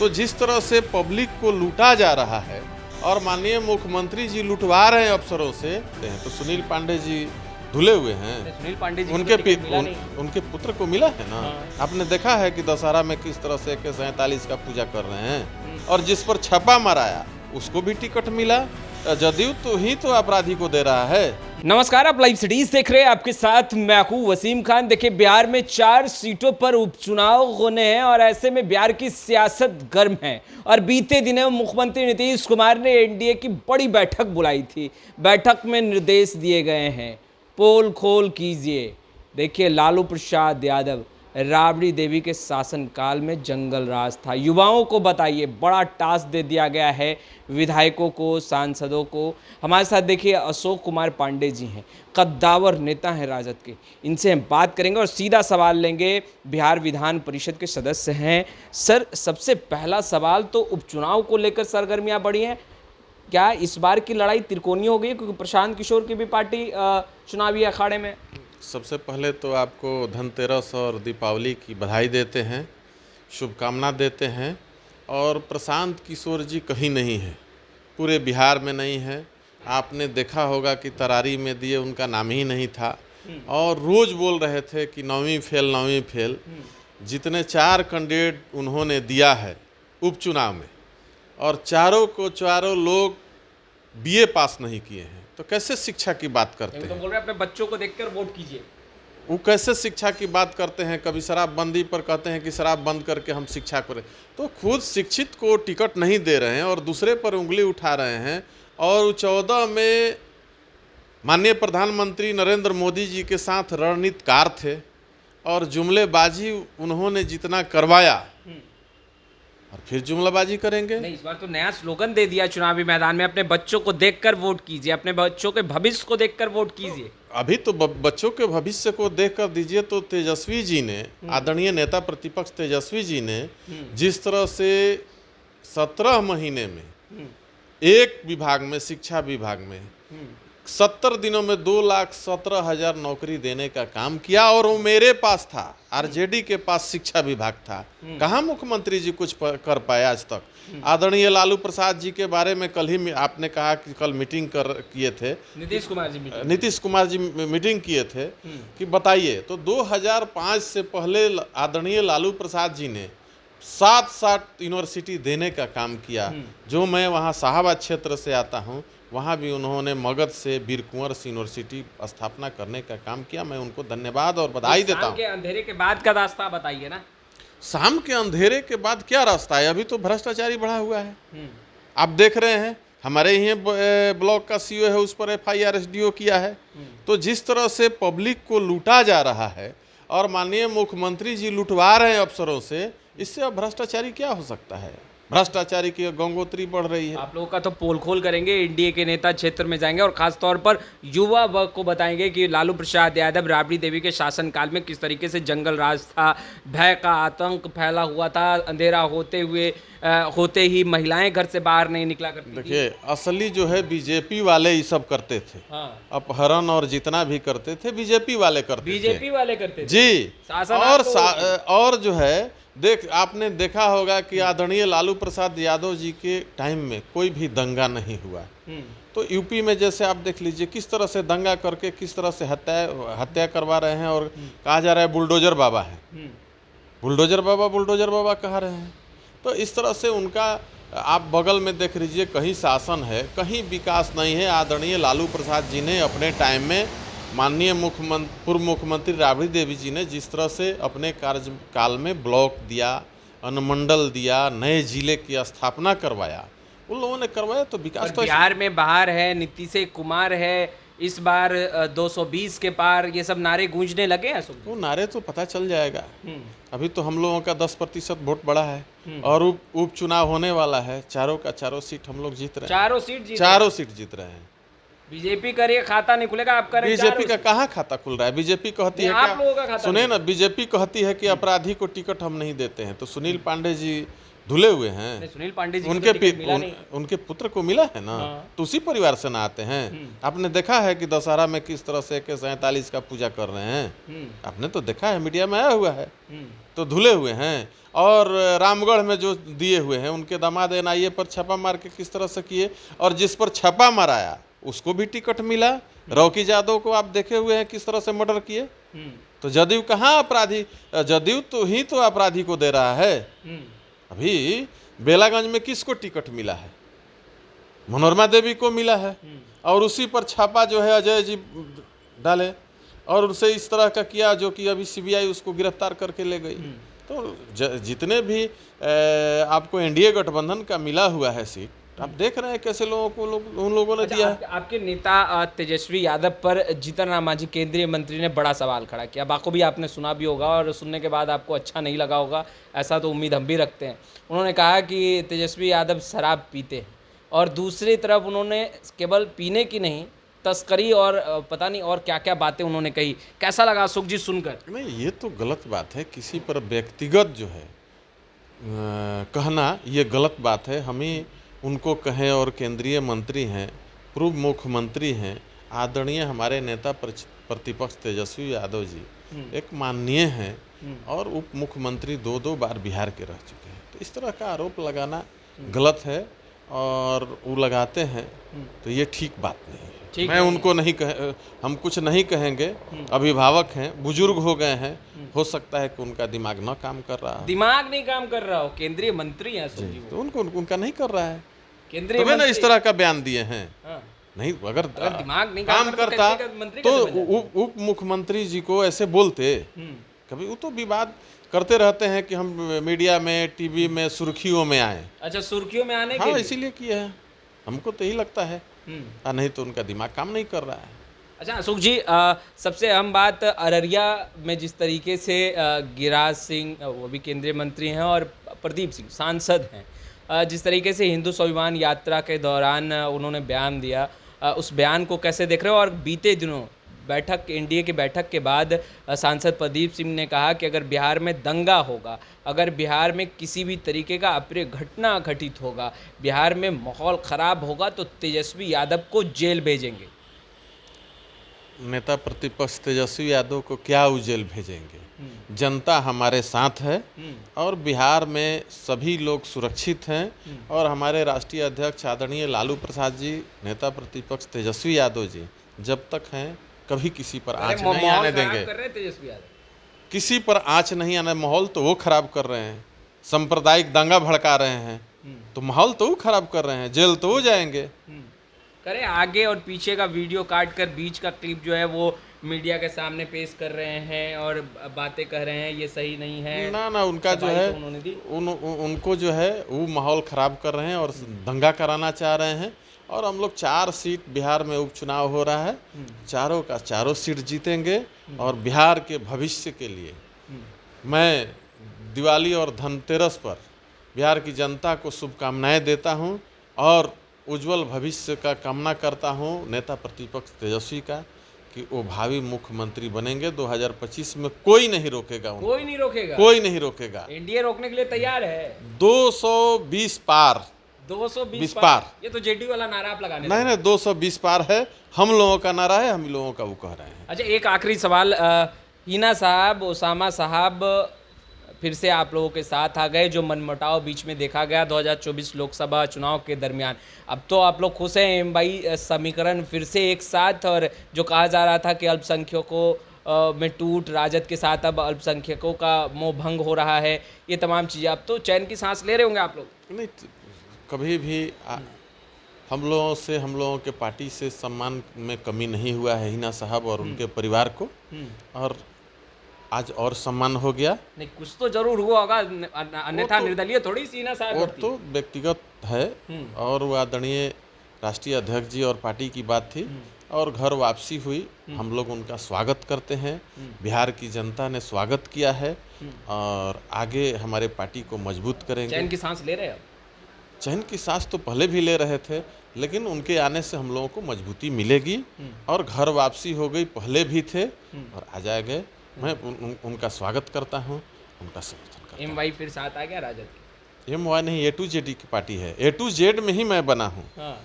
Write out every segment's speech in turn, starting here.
तो जिस तरह से पब्लिक को लूटा जा रहा है और माननीय मुख्यमंत्री जी लुटवा रहे हैं अफसरों से, तो सुनील पांडे जी धुले हुए हैं। सुनील पांडे जी उनके पुत्र को मिला है ना। आपने देखा है कि दशहरा में किस तरह से AK-47 का पूजा कर रहे हैं, और जिस पर छापा माराया उसको भी टिकट मिला। जदयू तो ही तो अपराधी को दे रहा है। नमस्कार, आप लाइव सिटीज देख रहे हैं, आपके साथ मैं हूं वसीम खान। देखिए, बिहार में 4 सीटों पर उपचुनाव होने हैं और ऐसे में बिहार की सियासत गर्म है। और बीते दिनों मुख्यमंत्री नीतीश कुमार ने एनडीए की बड़ी बैठक बुलाई थी। बैठक में निर्देश दिए गए हैं, पोल खोल कीजिए। देखिए, लालू प्रसाद यादव, राबड़ी देवी के शासनकाल में जंगल राज था। युवाओं को बताइए, बड़ा टास्क दे दिया गया है विधायकों को, सांसदों को। हमारे साथ देखिए अशोक कुमार पांडे जी हैं, कद्दावर नेता हैं राजद के। इनसे हम बात करेंगे और सीधा सवाल लेंगे। बिहार विधान परिषद के सदस्य हैं। सर, सबसे पहला सवाल तो उपचुनाव को लेकर सरगर्मियां बढ़ी हैं। क्या इस बार की लड़ाई त्रिकोणीय हो गई, क्योंकि प्रशांत किशोर की भी पार्टी चुनावी अखाड़े में? सबसे पहले तो आपको धनतेरस और दीपावली की बधाई देते हैं, शुभकामना देते हैं। और प्रशांत किशोर जी कहीं नहीं है, पूरे बिहार में नहीं है। आपने देखा होगा कि तरारी में दिए उनका नाम ही नहीं था, और रोज़ बोल रहे थे कि 9वीं फेल। जितने 4 कैंडिडेट उन्होंने दिया है उपचुनाव में, और चारों लोग BA पास नहीं किए हैं, तो कैसे शिक्षा की बात करते हैं? तो बोल रहे हैं अपने बच्चों को देखकर वोट कीजिए। वो कैसे शिक्षा की बात करते हैं? कभी शराबबंदी पर कहते हैं कि शराब बंद करके हम शिक्षा करें, तो खुद शिक्षित को टिकट नहीं दे रहे हैं और दूसरे पर उंगली उठा रहे हैं। और 14 में माननीय प्रधानमंत्री नरेंद्र मोदी जी के साथ रणनीतिकार थे, और जुमलेबाजी उन्होंने जितना करवाया और फिर जुमलाबाजी करेंगे। नहीं, इस बार तो नया स्लोगन दे दिया चुनावी मैदान में, अपने बच्चों को देखकर वोट कीजिए, अपने बच्चों के भविष्य को देखकर वोट कीजिए। अभी तो बच्चों के भविष्य को देखकर दीजिए। तो तेजस्वी जी ने, आदरणीय नेता प्रतिपक्ष तेजस्वी जी ने जिस तरह से 17 महीने में एक विभाग में, शिक्षा विभाग में 70 दिनों में 2,17,000 नौकरी देने का काम किया, और वो मेरे पास था, आरजेडी के पास शिक्षा विभाग था। कहाँ मुख्यमंत्री जी कुछ कर पाए आज तक? आदरणीय लालू प्रसाद जी के बारे में कल ही आपने कहा कि कल मीटिंग किए थे, नीतीश कुमार जी मीटिंग किए थे कि बताइए। तो 2005 से पहले आदरणीय लालू प्रसाद जी ने 7 यूनिवर्सिटी देने का काम किया। जो मैं वहाँ शाहबाद क्षेत्र से आता हूँ, वहाँ भी उन्होंने मगध से वीर कुंवर यूनिवर्सिटी स्थापना करने का काम किया। मैं उनको धन्यवाद और बधाई देता हूँ। शाम के अंधेरे के बाद का रास्ता बताइए ना। शाम के अंधेरे के बाद क्या रास्ता है? अभी तो भ्रष्टाचारी बढ़ा हुआ है। आप देख रहे हैं, हमारे ही ब्लॉक का CO है, उस पर FIR SDO किया है। तो जिस तरह से पब्लिक को लूटा जा रहा है और माननीय मुख्यमंत्री जी लुटवा रहे हैं अफसरों से, इससे अब भ्रष्टाचारी क्या हो सकता है? भ्रष्टाचारी की गंगोत्री बढ़ रही है। आप लोगों का तो पोल खोल करेंगे, एनडीए के नेता क्षेत्र में जाएंगे और खास तौर पर युवा वर्ग को बताएंगे कि लालू प्रसाद यादव, राबड़ी देवी के शासनकाल में किस तरीके से जंगल राज था, भय का आतंक फैला हुआ था, अंधेरा होते ही महिलाएं घर से बाहर नहीं निकला करती थी। देखिए, असली जो है बीजेपी वाले ये सब करते थे। अपहरण और जितना भी करते थे बीजेपी वाले करते थे जी। और जो है, आपने देखा होगा कि आदरणीय लालू प्रसाद यादव जी के टाइम में कोई भी दंगा नहीं हुआ। तो यूपी में जैसे आप देख लीजिए किस तरह से दंगा करके किस तरह से हत्या करवा रहे हैं, और कहा जा रहा है बुलडोजर बाबा है, बुलडोजर बाबा कहा रहे हैं। तो इस तरह से उनका आप बगल में देख लीजिए, कहीं शासन है, कहीं विकास नहीं है। आदरणीय लालू प्रसाद जी ने अपने टाइम में, माननीय पूर्व मुख्यमंत्री राबड़ी देवी जी ने जिस तरह से अपने कार्यकाल में ब्लॉक दिया, अनुमंडल दिया, नए जिले की स्थापना करवाया, उन लोगों ने करवाया। तो विकास तो बिहार में बाहर है, नीतीश कुमार है, इस बार 220 के पार, ये सब नारे गूंजने लगे हैं। वो नारे तो पता चल जाएगा। अभी तो हम लोगों का 10% वोट बढ़ा है, और उपचुनाव होने वाला है। चारों का चारों सीट हम लोग जीत रहे हैं। चारों सीट जीत रहे हैं। बीजेपी करिए, खाता नहीं खुलेगा, आप करें। बीजेपी का कहाँ खाता खुल रहा है? बीजेपी कहती है क्या? सुने ना, बीजेपी कहती है कि अपराधी को टिकट हम नहीं देते हैं। तो सुनील पांडे जी धुले हुए हैं। नहीं, सुनील पांडे जी को उनके तो टिकट मिला नहीं। उनके पुत्र को मिला है ना, हाँ। तो उसी परिवार से ना आते हैं। आपने देखा है कि दशहरा में किस तरह से AK-47 का पूजा कर रहे हैं, आपने तो देखा है, मीडिया में आया हुआ है। तो धुले हुए हैं। और रामगढ़ में जो दिए हुए हैं, उनके दामाद NIA पर छापा मार के किस तरह से किए, और जिस पर छापा माराया उसको भी टिकट मिला। रॉकी यादव को आप देखे हुए हैं किस तरह से मर्डर किए। तो जदयू कहाँ अपराधी, जदयू तो ही तो अपराधी को दे रहा है। अभी बेलागंज में किसको टिकट मिला है, मनोरमा देवी को मिला है, और उसी पर छापा जो है अजय जी डाले, और उनसे इस तरह का किया जो कि अभी CBI उसको गिरफ्तार करके ले गई। तो जितने भी आपको NDA गठबंधन का मिला हुआ है सीट, आप देख रहे हैं कैसे लोगों को उन लोगों ने दिया है। आपके नेता तेजस्वी यादव पर जीतन राम मांझी केंद्रीय मंत्री ने बड़ा सवाल खड़ा किया। बाको भी आपने सुना भी होगा, और सुनने के बाद आपको अच्छा नहीं लगा होगा, ऐसा तो उम्मीद हम भी रखते हैं। उन्होंने कहा कि तेजस्वी यादव शराब पीते हैं, और दूसरी तरफ उन्होंने केवल पीने की नहीं, तस्करी और पता नहीं और क्या क्या बातें उन्होंने कही। कैसा लगा अशोक जी सुनकर? नहीं, ये तो गलत बात है। किसी पर व्यक्तिगत जो है कहना, ये गलत बात है। हमें उनको कहें, और केंद्रीय मंत्री हैं, पूर्व मुख्यमंत्री हैं, आदरणीय हमारे नेता प्रतिपक्ष तेजस्वी यादव जी एक माननीय हैं, और उप मुख्यमंत्री 2 बार बिहार के रह चुके हैं। तो इस तरह का आरोप लगाना गलत है, और वो लगाते हैं तो ये ठीक बात नहीं है। मैं उनको नहीं हम कुछ नहीं कहेंगे। अभिभावक हैं, बुजुर्ग हो गए हैं, हो सकता है कि उनका दिमाग न काम कर रहा है। दिमाग नहीं काम कर रहा हो, केंद्रीय मंत्री हैं तो उनका नहीं कर रहा है, केंद्रीय तभी ना इस तरह का बयान दिए हैं। नहीं, अगर दिमाग नहीं काम करता तो उप मुख्यमंत्री जी को ऐसे बोलते। कभी वो तो विवाद करते रहते हैं कि हम मीडिया में, टीवी में सुर्खियों में आए। अच्छा, सुर्खियों में आने के हाँ, इसीलिए किए हैं, हमको तो यही लगता है। नहीं तो उनका दिमाग काम नहीं कर रहा है। अच्छा अशोक जी, सबसे अहम बात, अररिया में जिस तरीके से गिरिराज सिंह, वो भी केंद्रीय मंत्री हैं, और प्रदीप सिंह सांसद हैं, जिस तरीके से हिंदू स्वाभिमान यात्रा के दौरान उन्होंने बयान दिया, उस बयान को कैसे देख रहे हो? और बीते दिनों बैठक, NDA की बैठक के बाद सांसद प्रदीप सिंह ने कहा कि अगर बिहार में दंगा होगा, अगर बिहार में किसी भी तरीके का अप्रिय घटना घटित होगा, बिहार में माहौल ख़राब होगा, तो तेजस्वी यादव को जेल भेजेंगे। नेता प्रतिपक्ष तेजस्वी यादव को क्या वो जेल भेजेंगे? जनता हमारे साथ है, और बिहार में सभी लोग सुरक्षित हैं, और हमारे राष्ट्रीय अध्यक्ष आदरणीय लालू प्रसाद जी, नेता प्रतिपक्ष तेजस्वी यादव जी जब तक हैं, कभी किसी पर आँच नहीं आने देंगे। कर रहे हैं तेजस्वी यादव, किसी पर आँच नहीं आने। माहौल तो वो खराब कर रहे हैं, सांप्रदायिक दंगा भड़का रहे हैं, तो माहौल तो वो खराब कर रहे हैं, जेल तो वो जाएंगे। करे आगे और पीछे का वीडियो काट कर बीच का क्लिप जो है वो मीडिया के सामने पेश कर रहे हैं, और बातें कह रहे हैं ये सही नहीं है। ना, उनका जो है उनको जो है वो माहौल खराब कर रहे हैं, और दंगा कराना चाह रहे हैं। और हम लोग 4 सीट बिहार में उपचुनाव हो रहा है, चारों का चारों सीट जीतेंगे, और बिहार के भविष्य के लिए मैं दिवाली और धनतेरस पर बिहार की जनता को शुभकामनाएं देता हूं, और उज्जवल भविष्य का कामना करता हूं नेता प्रतिपक्ष तेजस्वी का, कि वो भावी मुख्यमंत्री बनेंगे 2025 में। कोई नहीं रोकेगा उनको, कोई नहीं रोकेगा, कोई नहीं रोकेगा। NDA रोकने के लिए तैयार है। 220 पार, 220 पार। ये तो JDU वाला नारा आप लगाने नहीं, 220 पार है, हम लोगों का नारा है, हम लोगों का वो कह रहे हैं। अच्छा, एक आखिरी सवाल, हिना साहब, ओसामा साहब फिर से आप लोगों के साथ आ गए, जो मनमुटाव बीच में देखा गया 2024 लोकसभा चुनाव के दरमियान। अब तो आप लोग खुश हैं भाई, समीकरण फिर से एक साथ, और जो कहा जा रहा था कि अल्पसंख्यकों में टूट, राजद के साथ अब अल्पसंख्यकों का मोह भंग हो रहा है, ये तमाम चीज़ें, अब तो चैन की सांस ले रहे होंगे आप लोग? नहीं, कभी भी हम लोगों के पार्टी से सम्मान में कमी नहीं हुआ है हिना साहब और उनके परिवार को, और आज और सम्मान हो गया। नहीं, कुछ तो जरूर हुआ होगा, अन्यथा निर्दलीय थोड़ी सी हिना साहब। वो तो व्यक्तिगत है, और वो आदरणीय राष्ट्रीय अध्यक्ष जी और पार्टी की बात थी, और घर वापसी हुई, हम लोग उनका स्वागत करते हैं। बिहार की जनता ने स्वागत किया है, और आगे हमारे पार्टी को मजबूत करेंगे। चैन की सांस ले रहे हैं? चैन की सांस तो पहले भी ले रहे थे, लेकिन उनके आने से हम लोगों को मजबूती मिलेगी, और घर वापसी हो गई, पहले भी थे और आ जाएंगे। मैं उनका स्वागत करता हूं, उनका समर्थन करता हूं। MY फिर साथ आ गया राजद के? MY नहीं, A2Z की पार्टी है। A2Z में ही मैं बना हूँ। हाँ।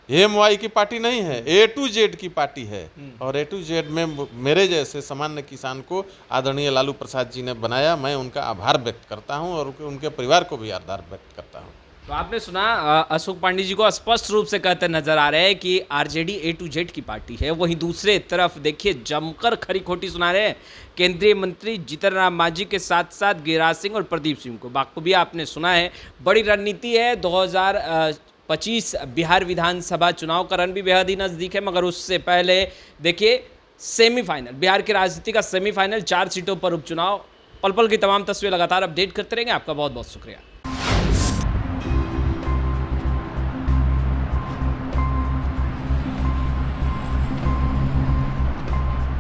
MY की पार्टी नहीं है, A2Z की पार्टी है। और A2Z में मेरे जैसे सामान्य किसान को आदरणीय लालू प्रसाद जी ने बनाया। मैं उनका आभार व्यक्त करता हूं और उनके परिवार को भी आभार व्यक्त करता हूं। तो आपने सुना अशोक पांडे जी को स्पष्ट रूप से कहते नजर आ रहे हैं कि आरजेडी A2Z की पार्टी है। वहीं दूसरे तरफ देखिए जमकर खरी खोटी सुना रहे हैं केंद्रीय मंत्री जीतन राम मांझी के साथ साथ गिरिराज सिंह और प्रदीप सिंह को। बाखूबी आपने सुना है, बड़ी रणनीति है। 2025 बिहार विधानसभा चुनाव का रण भी बेहद ही नजदीक है, मगर उससे पहले देखिए सेमीफाइनल, बिहार की राजनीति का सेमीफाइनल, 4 सीटों पर उपचुनाव। पल पल की तमाम तस्वीरें लगातार अपडेट करते रहेंगे। आपका बहुत बहुत शुक्रिया।